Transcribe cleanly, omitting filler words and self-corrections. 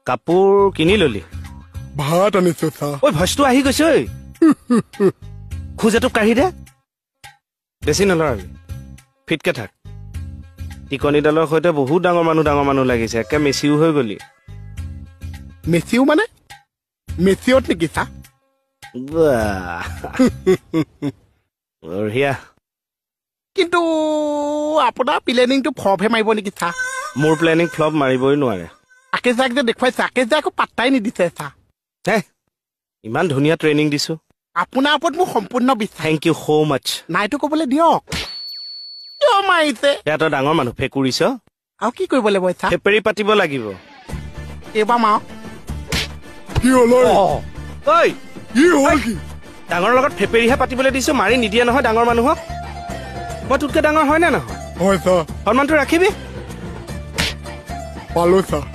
কাপোৰ কিনি ললি ভাত আনিছো ছাৰ ঐ ভইচটো আহি গৈছে ঐ খোজাটো কাঢ়ি দে বেছি নলৰাবি ফিটকে থাক টিকনিডালৰ সৈতে বহুত ডাঙৰ মানুহ লাগিছে একে মেচিও হৈ গলি মেচিও মানে মেচিঅত নেকি ছাৰ বঢ়িয়া কিন্তু আপোনাৰ প্লেনিংটো ফ্লপহে মাৰিব নেকি ছাৰ মোৰ প্লেনিং ফ্লপ মাৰিবই নোৱাৰে আকেশ যে দেখুৱাইছে আকেশ যে আকৌ পাত্তাই নিদিছে ছাৰ হে ইমান ধুনীয়া ট্ৰেইনিং দিছো আপোনাৰ ওপৰত মোৰ সম্পূৰ্ণ বিশ্বাস থেংক ইউ সো মাচ নাইটো ক'বলৈ দিয়ক কিয় মাৰিছে এয়া তই ডাঙৰ মানুহ ফেকুৰিছ আৰু কি কৰিব লাগিব ছাৰ ফেপেৰি পাতিব লাগিব এইবাৰ মাৰ কি হ'ল ঐ কি হ'ল কি ডাঙৰ লগত ফেপেৰিহে পাতিবলৈ দিছো মাৰি নিদিয়ে নহয় ডাঙৰ মানুহক মই তোতকে ডাঙৰ হয় নে নহয় হয় ছাৰ সন্মানটো ৰাখিবি পালো ছাৰ